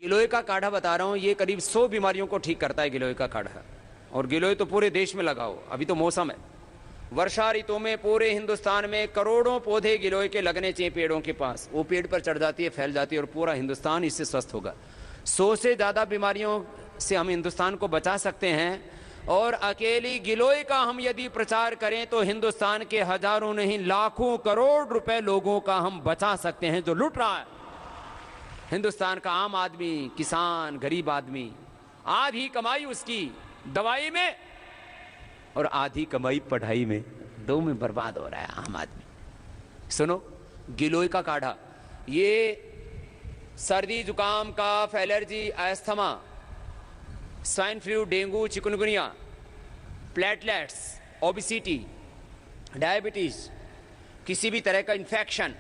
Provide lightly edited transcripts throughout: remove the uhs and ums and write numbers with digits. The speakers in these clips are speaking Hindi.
गिलोय का काढ़ा बता रहा हूँ, ये करीब 100 बीमारियों को ठीक करता है गिलोय का काढ़ा। और गिलोय तो पूरे देश में लगाओ, अभी तो मौसम है। वर्षा ऋतु में पूरे हिंदुस्तान में करोड़ों पौधे गिलोय के लगने चाहिए पेड़ों के पास। वो पेड़ पर चढ़ जाती है, फैल जाती है और पूरा हिंदुस्तान इससे स्वस्थ होगा। 100 से ज़्यादा बीमारियों से हम हिंदुस्तान को बचा सकते हैं। और अकेली गिलोय का हम यदि प्रचार करें तो हिंदुस्तान के हजारों नहीं लाखों करोड़ रुपए लोगों का हम बचा सकते हैं जो लूट रहा है। हिंदुस्तान का आम आदमी, किसान, गरीब आदमी, आधी कमाई उसकी दवाई में और आधी कमाई पढ़ाई में, दो में बर्बाद हो रहा है आम आदमी। सुनो, गिलोय का काढ़ा ये सर्दी जुकाम, कफ, allergy, asthma, swine flu, dengue, chikungunya, platelets, obesity, diabetes, किसी भी तरह का इन्फेक्शन,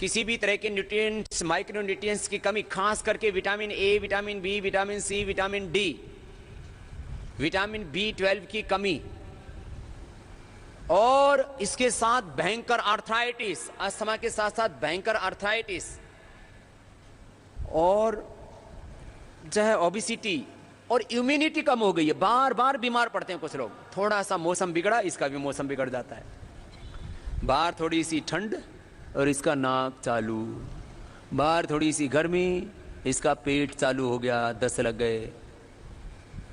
किसी भी तरह के न्यूट्रिएंट्स, माइक्रो न्यूट्रिएंट्स की कमी, खास करके vitamin A, vitamin B, vitamin C, vitamin D, vitamin बी12 की कमी, और इसके साथ भयंकर आर्थराइटिस, अस्थमा के साथ साथ भयंकर आर्थराइटिस, और जो है ओबेसिटी, और इम्यूनिटी कम हो गई है। बार बार बीमार पड़ते हैं कुछ लोग। थोड़ा सा मौसम बिगड़ा, इसका भी मौसम बिगड़ जाता है। बाहर थोड़ी सी ठंड और इसका नाक चालू, बाहर थोड़ी सी गर्मी, इसका पेट चालू हो गया, दस्त लग गए,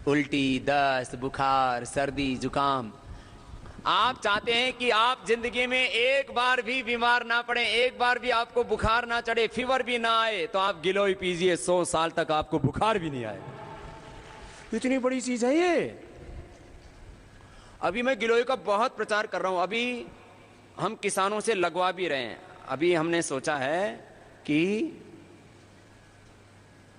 उल्टी, दस्त, बुखार, सर्दी, जुकाम। आप चाहते हैं कि आप जिंदगी में एक बार भी बीमार ना पड़े, एक बार भी आपको बुखार ना चढ़े, फीवर भी ना आए, तो आप गिलोय पीजिए, 100 साल तक आपको बुखार भी नहीं आए। इतनी बड़ी चीज है ये। अभी मैं गिलोय का बहुत प्रचार कर रहा हूं। अभी हम किसानों से लगवा भी रहे हैं। अभी हमने सोचा है कि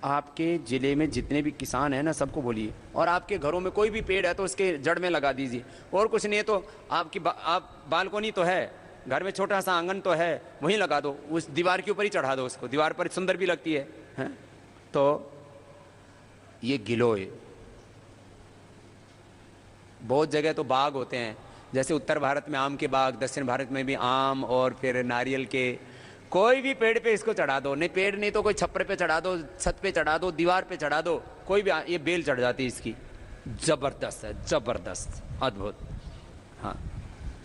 आपके जिले में जितने भी किसान हैं ना, सबको बोलिए, और आपके घरों में कोई भी पेड़ है तो उसके जड़ में लगा दीजिए। और कुछ नहीं है तो आप बालकोनी तो है, घर में छोटा सा आंगन तो है, वहीं लगा दो, उस दीवार के ऊपर ही चढ़ा दो उसको। दीवार पर सुंदर भी लगती है? तो ये गिलोय, बहुत जगह तो बाग होते हैं, जैसे उत्तर भारत में आम के बाग, दक्षिण भारत में भी आम और फिर नारियल के। कोई भी पेड़ पे इसको चढ़ा दो, नहीं पेड़ नहीं तो कोई छप्पर पे चढ़ा दो, छत पे चढ़ा दो, दीवार पे चढ़ा दो, कोई भी, ये बेल चढ़ जाती है इसकी। जबरदस्त है, जबरदस्त, अद्भुत। हाँ,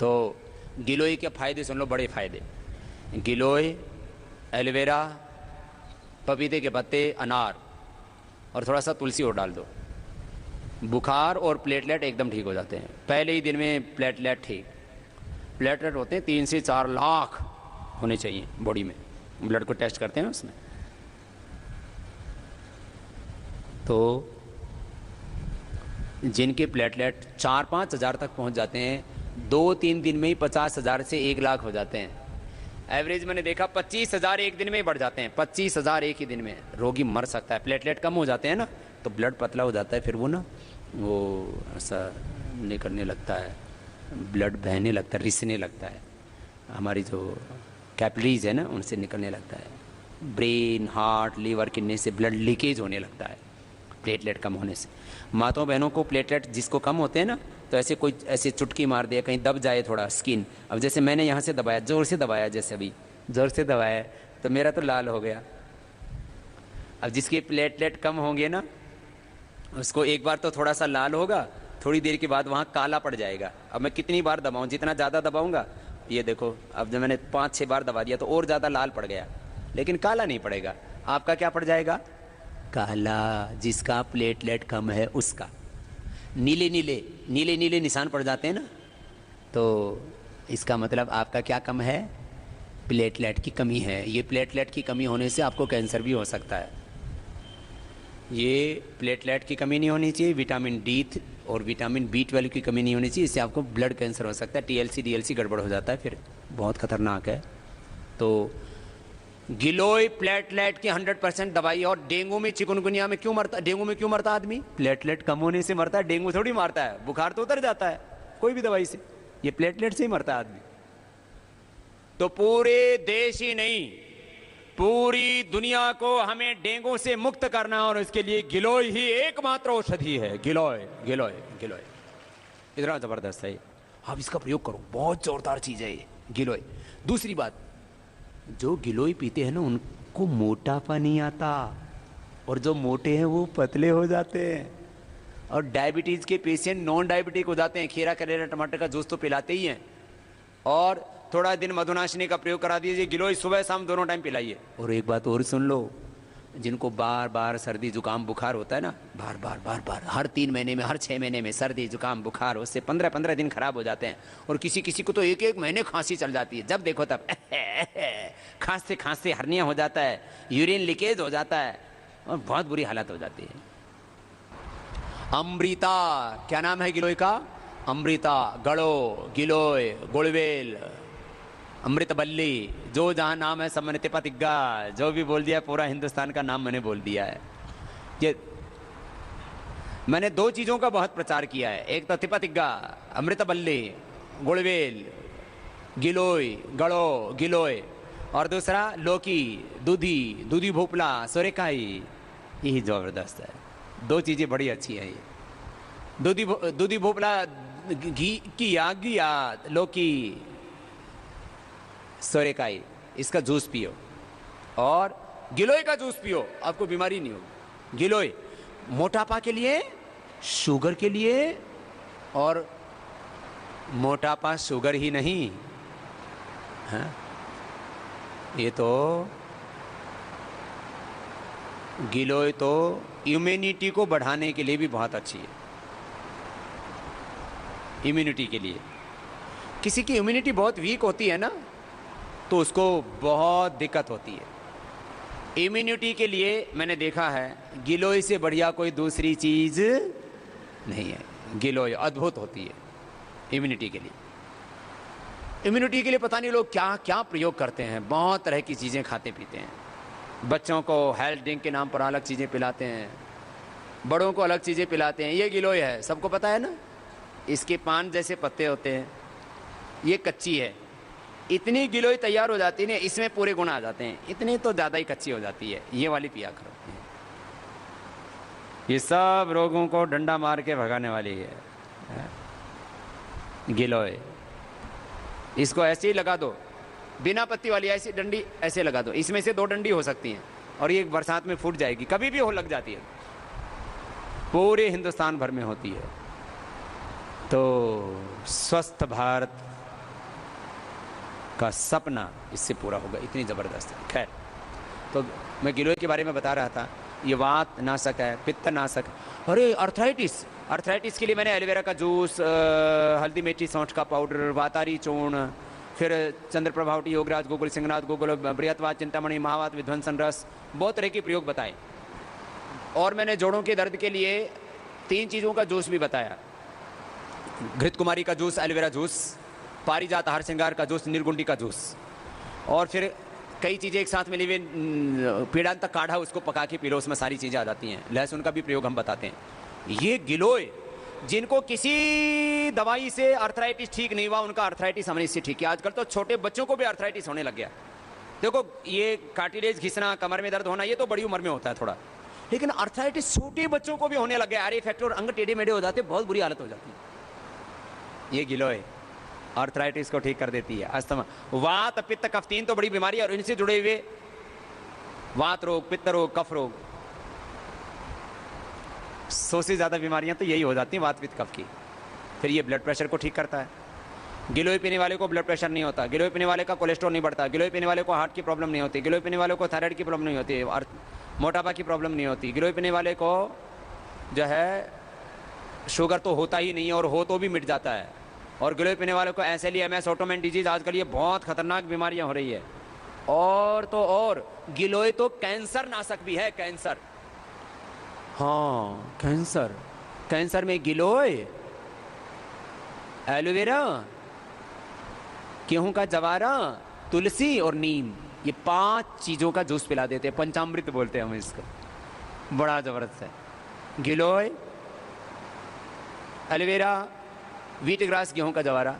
तो गिलोय के फायदे सुन लो, बड़े फायदे। गिलोय, एलोवेरा, पपीते के पत्ते, अनार और थोड़ा सा तुलसी और डाल दो, बुखार और प्लेटलेट एकदम ठीक हो जाते हैं। पहले ही दिन में प्लेटलेट ठीक। प्लेटलेट होते हैं 3 से 4 लाख होने चाहिए बॉडी में, ब्लड को टेस्ट करते हैं उसमें। तो जिनके प्लेटलेट 4-5 हज़ार तक पहुंच जाते हैं, 2-3 दिन में ही 50 हज़ार से 1 लाख हो जाते हैं। एवरेज मैंने देखा 25 हज़ार एक दिन में ही बढ़ जाते हैं। 25 हज़ार एक ही दिन में। रोगी मर सकता है। प्लेटलेट कम हो जाते हैं ना, तो ब्लड पतला हो जाता है, फिर वो ना वो ऐसा निकलने लगता है, ब्लड बहने लगता है, रिसने लगता है, हमारी जो कैपिलरीज है ना उनसे निकलने लगता है। ब्रेन, हार्ट, लीवर, किडनी से ब्लड लीकेज होने लगता है प्लेटलेट कम होने से। माताओं बहनों को प्लेटलेट जिसको कम होते हैं ना, तो ऐसे कोई ऐसे चुटकी मार दिया, कहीं दब जाए थोड़ा स्किन, अब जैसे मैंने यहाँ से दबाया, जोर से दबाया, जैसे अभी जोर से दबाया तो मेरा तो लाल हो गया। अब जिसके प्लेटलेट कम होंगे ना, उसको एक बार तो थोड़ा सा लाल होगा, थोड़ी देर के बाद वहाँ काला पड़ जाएगा। अब मैं कितनी बार दबाऊँ, जितना ज़्यादा दबाऊँगा, ये देखो अब जब मैंने 5-6 बार दबा दिया तो और ज़्यादा लाल पड़ गया, लेकिन काला नहीं पड़ेगा। आपका क्या पड़ जाएगा? काला। जिसका प्लेटलेट कम है उसका नीले नीले नीले नीले निशान पड़ जाते हैं ना, तो इसका मतलब आपका क्या कम है? प्लेटलेट की कमी है। ये प्लेटलेट की कमी होने से आपको कैंसर भी हो सकता है। ये प्लेटलेट की कमी नहीं होनी चाहिए, विटामिन डी और विटामिन बी12 की कमी नहीं होनी चाहिए, इससे आपको ब्लड कैंसर हो सकता है। टीएलसी डीएलसी गड़बड़ हो जाता है, फिर बहुत खतरनाक है। तो गिलोय प्लेटलेट की 100% दवाई। और डेंगू में, चिकनगुनिया में क्यों मरता, डेंगू में क्यों मरता आदमी? प्लेटलेट कम होने से मरता है। डेंगू थोड़ी मारता है, बुखार तो उतर जाता है कोई भी दवाई से, ये प्लेटलेट से ही मरता है आदमी। तो पूरे देश ही नहीं, पूरी दुनिया को हमें डेंगू से मुक्त करना, और इसके लिए गिलोय ही एकमात्र औषधि है। गिलोय गिलोय गिलोय इतना जबरदस्त है, आप इसका प्रयोग करो, बहुत जोरदार चीज है ये गिलोय। दूसरी बात, जो गिलोय पीते हैं ना उनको मोटापा नहीं आता। और जो मोटे हैं वो पतले हो जाते हैं। और डायबिटीज के पेशेंट नॉन डायबिटिक हो जाते हैं। खीरा करेला टमाटर का जूस तो पिलाते ही हैं, और थोड़ा दिन मधुनाशिनी का प्रयोग करा दीजिए। गिलोय सुबह शाम दोनों टाइम पिलाइए। और एक बात और सुन लो, जिनको बार बार सर्दी जुकाम बुखार होता है ना, बार बार बार बार, हर 3 महीने में, हर 6 महीने में सर्दी जुकाम बुखार, उससे 15-15 दिन खराब हो जाते हैं। और किसी किसी को तो 1-1 महीने खांसी चल जाती है, जब देखो तब खांसते खांसते हर्निया हो जाता है, यूरिन लीकेज हो जाता है, और बहुत बुरी हालत हो जाती है। अमृता, क्या नाम है गिलोय का? अमृता, गड़ो, गिलोय, गुड़वेल, अमृतबल्ली, जो जहाँ नाम है सब मैंने तिप्पा-तिग्गा जो भी बोल दिया, पूरा हिंदुस्तान का नाम मैंने बोल दिया है। ये मैंने 2 चीज़ों का बहुत प्रचार किया है, एक तो तिप्पा-तिग्गा, अमृतबल्ली, गुड़वेल, गिलोय, गड़ो, गिलोय, और दूसरा लौकी, दूधी, दूधी भोपला, सोरेकाई। यही ज़बरदस्त है, 2 चीज़ें बड़ी अच्छी है ये। दूधी भोपला, घी घिया, लौकी, सोरेकाई, इसका जूस पियो, और गिलोय का जूस पियो, आपको बीमारी नहीं होगी। गिलोय मोटापा के लिए, शुगर के लिए, और मोटापा शुगर ही नहीं है, ये तो गिलोय तो इम्यूनिटी को बढ़ाने के लिए भी बहुत अच्छी है। इम्यूनिटी के लिए, किसी की इम्यूनिटी बहुत वीक होती है ना, तो उसको बहुत दिक्कत होती है। इम्यूनिटी के लिए मैंने देखा है गिलोय से बढ़िया कोई दूसरी चीज़ नहीं है। गिलोय अद्भुत होती है इम्यूनिटी के लिए। इम्यूनिटी के लिए पता नहीं लोग क्या क्या प्रयोग करते हैं, बहुत तरह की चीज़ें खाते पीते हैं। बच्चों को हेल्थ ड्रिंक के नाम पर अलग चीज़ें पिलाते हैं, बड़ों को अलग चीज़ें पिलाते हैं। ये गिलोय है, सबको पता है ना, इसके पान जैसे पत्ते होते हैं, ये कच्ची है। इतनी गिलोय तैयार हो जाती है ना, इसमें पूरे गुण आ जाते हैं, इतनी तो ज़्यादा ही कच्ची हो जाती है। ये वाली पिया करो, ये सब रोगों को डंडा मार के भगाने वाली है गिलोय। इसको ऐसे ही लगा दो, बिना पत्ती वाली ऐसी डंडी ऐसे लगा दो, इसमें से 2 डंडी हो सकती हैं, और ये बरसात में फूट जाएगी, कभी भी हो लग जाती है, पूरे हिंदुस्तान भर में होती है। तो स्वस्थ भारत का सपना इससे पूरा होगा, इतनी ज़बरदस्त है। खैर, तो मैं गिलोय के बारे में बता रहा था, ये वात नाशक है, पित्त नाशक। अरे अर्थराइटिस के लिए मैंने एलोवेरा का जूस, हल्दी मेथी सौंठ का पाउडर, वातारी चूर्ण, फिर चंद्रप्रभावटी, योगराज, गोकुल सिंहनाथ, गोकुल बृहत्वाद, चिंतामणि, महावात, विध्वंसन रस, बहुत तरह के प्रयोग बताए। और मैंने जोड़ों के दर्द के लिए 3 चीज़ों का जूस भी बताया, घृत कुमारी का जूस, एलोवेरा जूस, पारिजात हार श्रृंगार का जूस, निर्गुंडी का जूस, और फिर कई चीज़ें एक साथ मिली हुई, पीड़ांत काढ़ा, उसको पका के पी लो, उसमें सारी चीज़ें आ जाती हैं। लहसुन का भी प्रयोग हम बताते हैं। ये गिलोय, जिनको किसी दवाई से अर्थराइटिस ठीक नहीं हुआ, उनका अर्थराइटिस हमने इससे ठीक किया। आजकल तो छोटे बच्चों को भी अर्थराइटिस होने लग गया। देखो, ये कार्टिलेज घिसना, कमर में दर्द होना, ये तो बड़ी उम्र में होता है थोड़ा, लेकिन अर्थराइटिस छोटे बच्चों को भी होने लग गया। आर फैक्टर, अंग टेढ़े मेढ़े हो जाते, बहुत बुरी हालत हो जाती है। ये गिलोय अर्थराइटिस को ठीक कर देती है। अस्थमा, वात, पित्त, कफ, 3 तो बड़ी बीमारी, और इनसे जुड़े हुए वात रोग, पित्त रोग, कफ रोग, 100 से ज़्यादा बीमारियां तो यही हो जाती हैं वात पित्त कफ की। फिर ये ब्लड प्रेशर को ठीक करता है। गिलोय पीने वाले को ब्लड प्रेशर नहीं होता, गिलोय पीने वाले का कोलेस्ट्रॉल नहीं बढ़ता, गिलोय पीने वाले को हार्ट की प्रॉब्लम नहीं होती, गिलोय पीने वाले को थायराइड की प्रॉब्लम नहीं होती, और मोटापा की प्रॉब्लम नहीं होती, गिलोय पीने वाले को जो है शुगर तो होता ही नहीं है, और हो तो भी मिट जाता है। और गिलोय पीने वाले को SLE-MS, ऑटोमेन डिजीज, आजकल ये बहुत खतरनाक बीमारियां हो रही है। और तो और गिलोय तो कैंसर नाशक भी है, कैंसर। हाँ, कैंसर में गिलोय, एलोवेरा, गेहूं का जवारा, तुलसी और नीम, ये 5 चीज़ों का जूस पिला देते हैं। पंचामृत बोलते हैं हम इसको, बड़ा ज़बरदस्त है। गिलोय, एलोवेरा, व्हीट ग्रास, गेहूं का जवारा,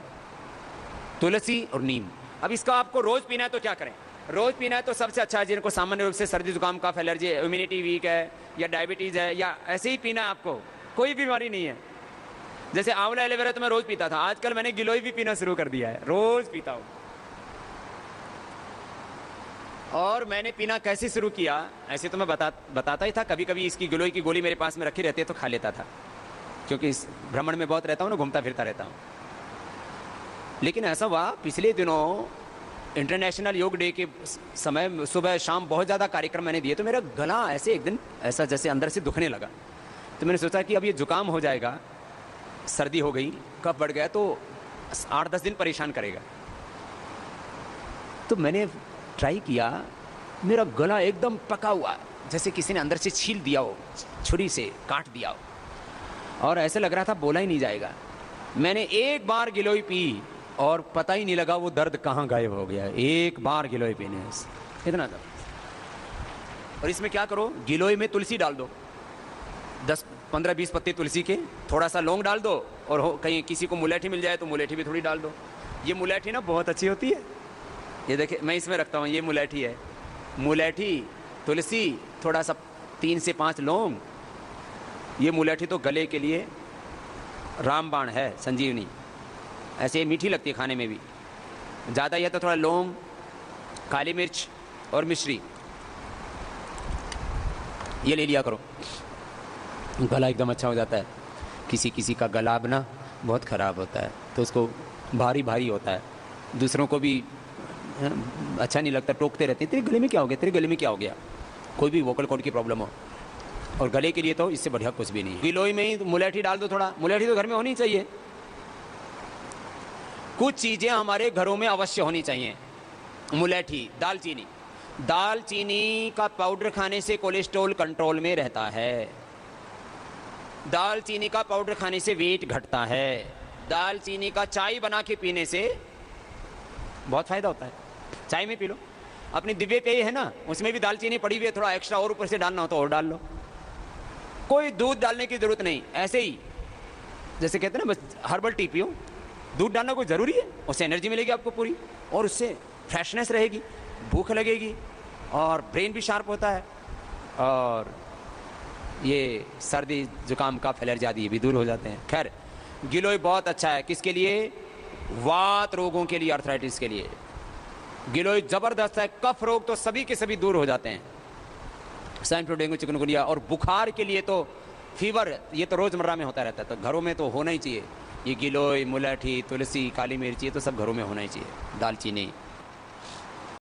तुलसी और नीम। अब इसका आपको रोज़ पीना है तो क्या करें? रोज़ पीना है तो सबसे अच्छा है जिनको सामान्य रूप से सर्दी जुकाम, कफ, एलर्जी, इम्यूनिटी वीक है, या डायबिटीज़ है, या ऐसे ही पीना है आपको, कोई बीमारी नहीं है। जैसे आंवला, एलोवेरा तो मैं रोज़ पीता था, आजकल मैंने गिलोय भी पीना शुरू कर दिया है, रोज़ पीता हूँ। और मैंने पीना कैसे शुरू किया, ऐसे तो मैं बताता ही था, कभी कभी इसकी गिलोय की गोली मेरे पास में रखी रहती है तो खा लेता था, क्योंकि इस भ्रमण में बहुत रहता हूँ ना, घूमता फिरता रहता हूँ। लेकिन ऐसा हुआ पिछले दिनों इंटरनेशनल योग डे के समय सुबह शाम बहुत ज़्यादा कार्यक्रम मैंने दिए, तो मेरा गला ऐसे एक दिन ऐसा जैसे अंदर से दुखने लगा। तो मैंने सोचा कि अब ये जुकाम हो जाएगा, सर्दी हो गई, कफ बढ़ गया तो 8-10 दिन परेशान करेगा। तो मैंने ट्राई किया, मेरा गला एकदम पका हुआ, जैसे किसी ने अंदर से छील दिया हो, छुरी से काट दिया हो, और ऐसे लग रहा था बोला ही नहीं जाएगा। मैंने एक बार गिलोय पी और पता ही नहीं लगा वो दर्द कहाँ गायब हो गया, एक बार गिलोय पीने से इतना दर्द। और इसमें क्या करो, गिलोय में तुलसी डाल दो, 10-15-20 पत्ते तुलसी के, थोड़ा सा लौंग डाल दो, और कहीं किसी को मुलेठी मिल जाए तो मुलेठी भी थोड़ी डाल दो। ये मुलेठी ना बहुत अच्छी होती है, ये देखिए मैं इसमें रखता हूँ, ये मुलेठी है, मुलेठी तुलसी, थोड़ा सा 3 से 5 लौंग। ये मुलेठी तो गले के लिए रामबाण है, संजीवनी, ऐसे मीठी लगती है खाने में भी, ज़्यादा यह तो थोड़ा लौंग, काली मिर्च और मिश्री, ये ले लिया करो, गला एकदम अच्छा हो जाता है। किसी किसी का गला ना बहुत ख़राब होता है तो उसको भारी भारी होता है, दूसरों को भी अच्छा नहीं लगता, टोकते रहते हैं, तेरे गले में क्या हो गया, तेरे गले में क्या हो गया, कोई भी वोकल कॉर्ड की प्रॉब्लम हो। और गले के लिए तो इससे बढ़िया कुछ भी नहीं। गिलोय में ही मुलेठी डाल दो, थोड़ा मुलेठी तो घर में होनी चाहिए, कुछ चीज़ें हमारे घरों में अवश्य होनी चाहिए। मुलेठी, दालचीनी, दालचीनी का पाउडर खाने से कोलेस्ट्रॉल कंट्रोल में रहता है, दालचीनी का पाउडर खाने से वेट घटता है, दालचीनी का चाय बना के पीने से बहुत फायदा होता है, चाय में पी लो। अपनी दिव्य पेय है ना, उसमें भी दालचीनी पड़ी हुई है, थोड़ा एक्स्ट्रा और ऊपर से डालना हो तो और डाल लो, कोई दूध डालने की जरूरत नहीं, ऐसे ही जैसे कहते हैं ना, बस हर्बल टी पियो, दूध डालना कोई ज़रूरी है, उससे एनर्जी मिलेगी आपको पूरी, और उससे फ्रेशनेस रहेगी, भूख लगेगी, और ब्रेन भी शार्प होता है, और ये सर्दी जुकाम का एलर्जी आदि भी दूर हो जाते हैं। खैर गिलोय बहुत अच्छा है, किसके लिए, वात रोगों के लिए, आर्थराइटिस के लिए गिलोय ज़बरदस्त है। कफ रोग तो सभी के सभी दूर हो जाते हैं, स्वाइन फ्लू, डेंगू, चिकनगुनिया, और बुखार के लिए तो फीवर, ये तो रोज़मर्रा में होता रहता है, तो घरों में तो होना ही चाहिए। ये गिलोय, मुलेठी, तुलसी, काली मिर्च, ये तो सब घरों में होना ही चाहिए, दालचीनी।